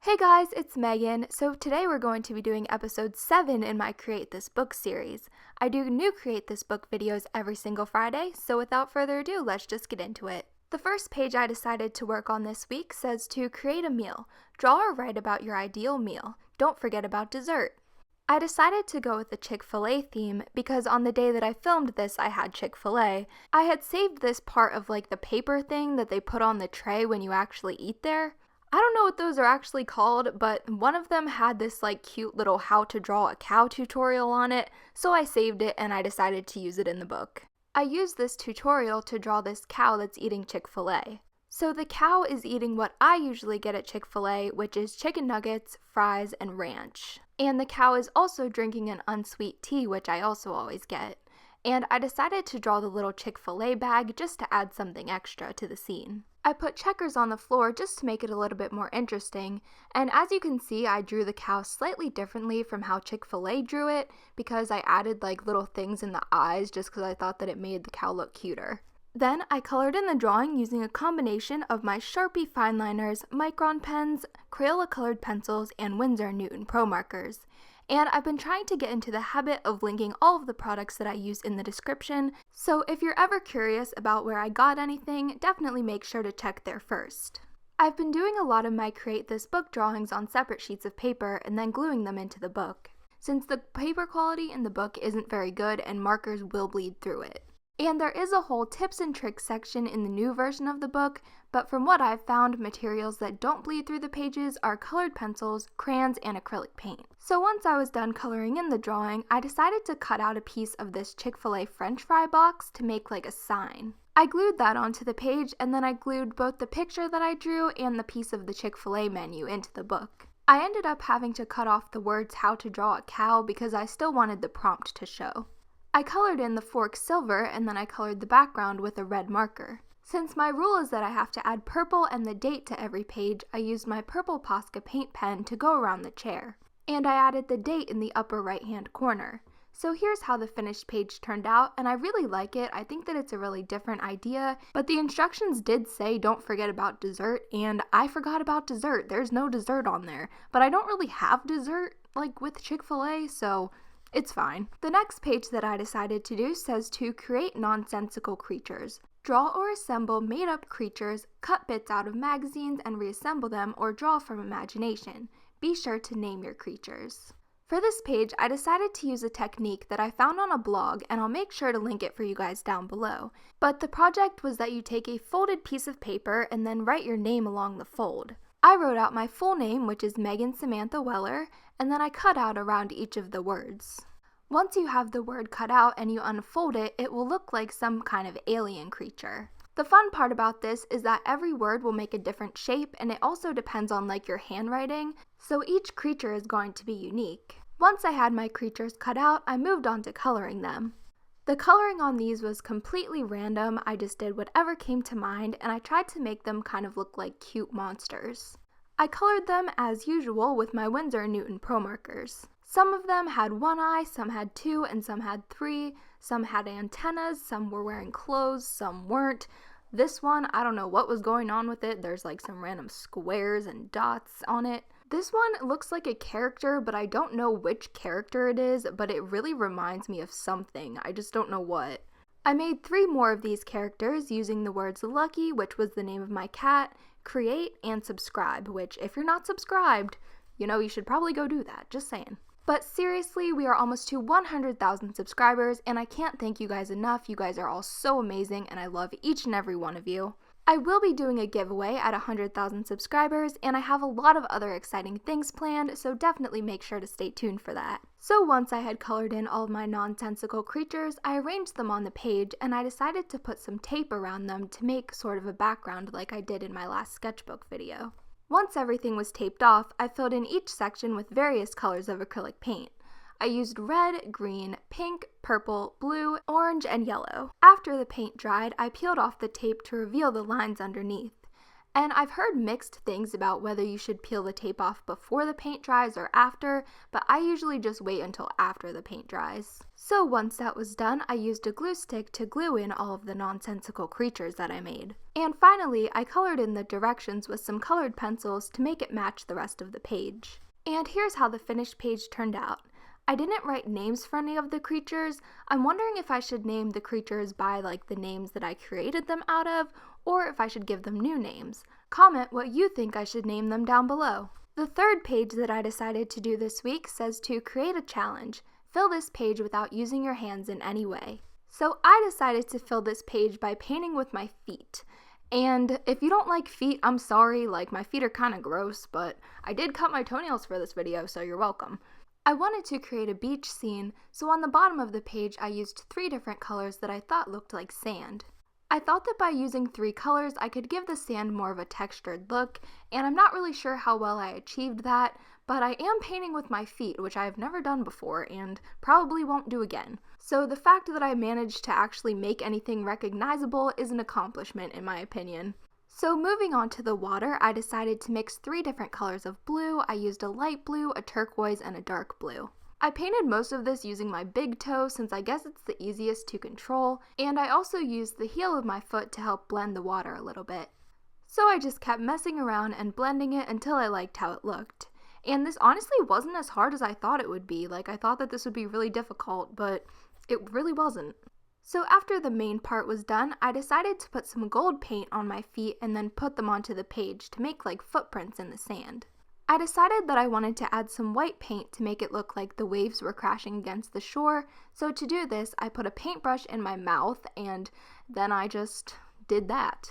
Hey guys, it's Megan. So today we're going to be doing episode 7 in my Create This Book series. I do new Create This Book videos every single Friday, so without further ado, let's just get into it. The first page I decided to work on this week says to create a meal. Draw or write about your ideal meal. Don't forget about dessert. I decided to go with the Chick-fil-A theme because on the day that I filmed this, I had Chick-fil-A. I had saved this part of like the paper thing that they put on the tray when you actually eat there. I don't know what those are actually called, but one of them had this like cute little how to draw a cow tutorial on it, so I saved it and I decided to use it in the book. I used this tutorial to draw this cow that's eating Chick-fil-A. So the cow is eating what I usually get at Chick-fil-A, which is chicken nuggets, fries, and ranch. And the cow is also drinking an unsweet tea, which I also always get. And I decided to draw the little Chick-fil-A bag just to add something extra to the scene. I put checkers on the floor just to make it a little bit more interesting, and as you can see, I drew the cow slightly differently from how Chick-fil-A drew it because I added like little things in the eyes just because I thought that it made the cow look cuter. Then I colored in the drawing using a combination of my Sharpie fine liners, Micron pens, Crayola colored pencils, and Winsor & Newton Pro markers. And I've been trying to get into the habit of linking all of the products that I use in the description, so if you're ever curious about where I got anything, definitely make sure to check there first. I've been doing a lot of my Create This Book drawings on separate sheets of paper and then gluing them into the book, since the paper quality in the book isn't very good and markers will bleed through it. And there is a whole tips and tricks section in the new version of the book, but from what I've found, materials that don't bleed through the pages are colored pencils, crayons, and acrylic paint. So once I was done coloring in the drawing, I decided to cut out a piece of this Chick-fil-A French fry box to make like a sign. I glued that onto the page, and then I glued both the picture that I drew and the piece of the Chick-fil-A menu into the book. I ended up having to cut off the words how to draw a cow because I still wanted the prompt to show. I colored in the fork silver and then I colored the background with a red marker. Since my rule is that I have to add purple and the date to every page, I used my purple Posca paint pen to go around the chair. And I added the date in the upper right hand corner. So here's how the finished page turned out, and I really like it. I think that it's a really different idea, but the instructions did say don't forget about dessert, and I forgot about dessert. There's no dessert on there, but I don't really have dessert like with Chick-fil-A, so it's fine. The next page that I decided to do says to create nonsensical creatures. Draw or assemble made-up creatures, cut bits out of magazines and reassemble them, or draw from imagination. Be sure to name your creatures. For this page, I decided to use a technique that I found on a blog, and I'll make sure to link it for you guys down below. But the project was that you take a folded piece of paper and then write your name along the fold. I wrote out my full name, which is Megan Samantha Weller, and then I cut out around each of the words. Once you have the word cut out and you unfold it, it will look like some kind of alien creature. The fun part about this is that every word will make a different shape, and it also depends on like your handwriting, so each creature is going to be unique. Once I had my creatures cut out, I moved on to coloring them. The coloring on these was completely random. I just did whatever came to mind, and I tried to make them kind of look like cute monsters. I colored them as usual with my Winsor & Newton Pro markers. Some of them had one eye, some had two, and some had three. Some had antennas, some were wearing clothes, some weren't. This one, I don't know what was going on with it. There's like some random squares and dots on it. This one looks like a character, but I don't know which character it is, but it really reminds me of something. I just don't know what. I made 3 more of these characters using the words Lucky, which was the name of my cat, Create, and Subscribe, which if you're not subscribed, you should probably go do that, just saying. But seriously, we are almost to 100,000 subscribers, and I can't thank you guys enough. You guys are all so amazing, and I love each and every one of you. I will be doing a giveaway at 100,000 subscribers, and I have a lot of other exciting things planned, so definitely make sure to stay tuned for that. So once I had colored in all of my nonsensical creatures, I arranged them on the page, and I decided to put some tape around them to make sort of a background like I did in my last sketchbook video. Once everything was taped off, I filled in each section with various colors of acrylic paint. I used red, green, pink, purple, blue, orange, and yellow. After the paint dried, I peeled off the tape to reveal the lines underneath. And I've heard mixed things about whether you should peel the tape off before the paint dries or after, but I usually just wait until after the paint dries. So once that was done, I used a glue stick to glue in all of the nonsensical creatures that I made. And finally, I colored in the directions with some colored pencils to make it match the rest of the page. And here's how the finished page turned out. I didn't write names for any of the creatures. I'm wondering if I should name the creatures by like the names that I created them out of, or if I should give them new names. Comment what you think I should name them down below. The third page that I decided to do this week says to create a challenge. Fill this page without using your hands in any way. So I decided to fill this page by painting with my feet. And if you don't like feet, I'm sorry, like my feet are kind of gross, but I did cut my toenails for this video, so you're welcome. I wanted to create a beach scene, so on the bottom of the page I used 3 different colors that I thought looked like sand. I thought that by using 3 colors I could give the sand more of a textured look, and I'm not really sure how well I achieved that, but I am painting with my feet, which I have never done before and probably won't do again. So the fact that I managed to actually make anything recognizable is an accomplishment in my opinion. So moving on to the water, I decided to mix 3 different colors of blue. I used a light blue, a turquoise, and a dark blue. I painted most of this using my big toe since I guess it's the easiest to control, and I also used the heel of my foot to help blend the water a little bit. So I just kept messing around and blending it until I liked how it looked. And this honestly wasn't as hard as I thought it would be. Like, I thought that this would be really difficult, but it really wasn't. So after the main part was done, I decided to put some gold paint on my feet and then put them onto the page to make like footprints in the sand. I decided that I wanted to add some white paint to make it look like the waves were crashing against the shore, so to do this, I put a paintbrush in my mouth and then I just did that.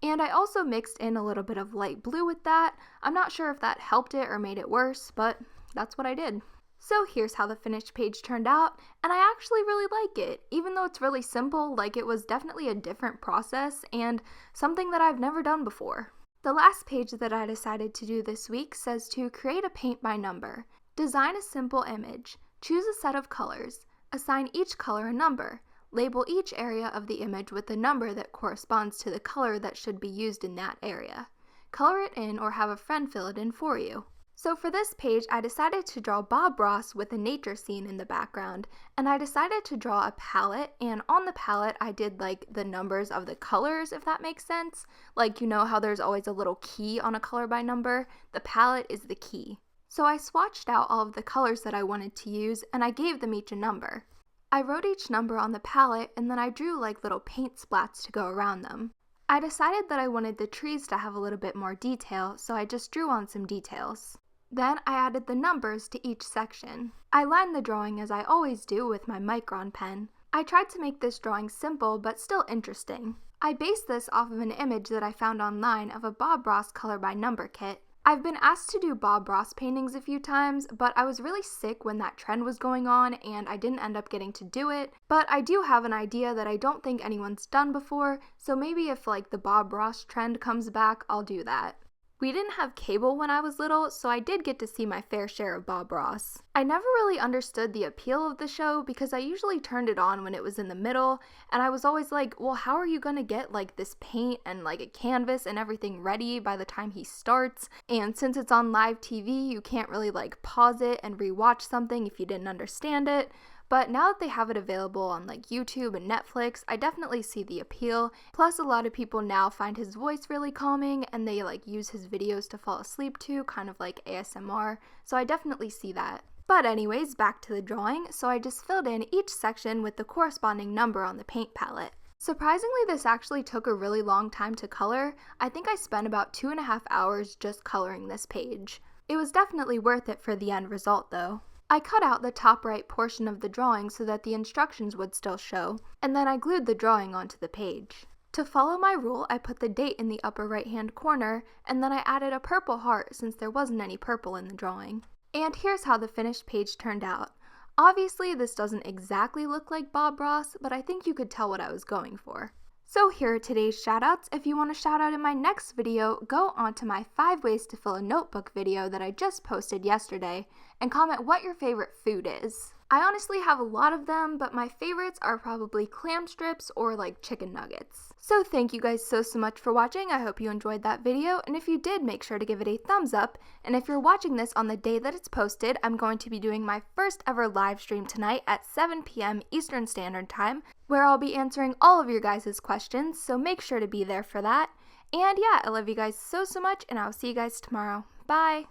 And I also mixed in a little bit of light blue with that. I'm not sure if that helped it or made it worse, but that's what I did. So here's how the finished page turned out, and I actually really like it. Even though it's really simple, like it was definitely a different process and something that I've never done before. The last page that I decided to do this week says to create a paint by number. Design a simple image. Choose a set of colors. Assign each color a number. Label each area of the image with the number that corresponds to the color that should be used in that area. Color it in or have a friend fill it in for you. So for this page, I decided to draw Bob Ross with a nature scene in the background, and I decided to draw a palette, and on the palette I did like the numbers of the colors, if that makes sense. Like, you know how there's always a little key on a color by number? The palette is the key. So I swatched out all of the colors that I wanted to use, and I gave them each a number. I wrote each number on the palette, and then I drew like little paint splats to go around them. I decided that I wanted the trees to have a little bit more detail, so I just drew on some details. Then I added the numbers to each section. I lined the drawing as I always do with my Micron pen. I tried to make this drawing simple but still interesting. I based this off of an image that I found online of a Bob Ross color by number kit. I've been asked to do Bob Ross paintings a few times, but I was really sick when that trend was going on and I didn't end up getting to do it. But I do have an idea that I don't think anyone's done before, so maybe if like the Bob Ross trend comes back, I'll do that. We didn't have cable when I was little, so I did get to see my fair share of Bob Ross. I never really understood the appeal of the show because I usually turned it on when it was in the middle, and I was always like, well, how are you gonna get like this paint and like a canvas and everything ready by the time he starts? And since it's on live TV, you can't really like pause it and rewatch something if you didn't understand it. But now that they have it available on like YouTube and Netflix, I definitely see the appeal. Plus a lot of people now find his voice really calming and they like use his videos to fall asleep to, kind of like ASMR, so I definitely see that. But anyways, back to the drawing, so I just filled in each section with the corresponding number on the paint palette. Surprisingly, this actually took a really long time to color. I think I spent about 2.5 hours just coloring this page. It was definitely worth it for the end result though. I cut out the top right portion of the drawing so that the instructions would still show, and then I glued the drawing onto the page. To follow my rule, I put the date in the upper right hand corner, and then I added a purple heart since there wasn't any purple in the drawing. And here's how the finished page turned out. Obviously, this doesn't exactly look like Bob Ross, but I think you could tell what I was going for. So here are today's shoutouts. If you want a shoutout in my next video, go on to my 5 ways to fill a notebook video that I just posted yesterday and comment what your favorite food is. I honestly have a lot of them, but my favorites are probably clam strips or like chicken nuggets. So thank you guys so much for watching. I hope you enjoyed that video, and if you did, make sure to give it a thumbs up. And if you're watching this on the day that it's posted, I'm going to be doing my first ever live stream tonight at 7 p.m. Eastern Standard Time, where I'll be answering all of your guys' questions, so make sure to be there for that. And yeah, I love you guys so much, and I'll see you guys tomorrow. Bye!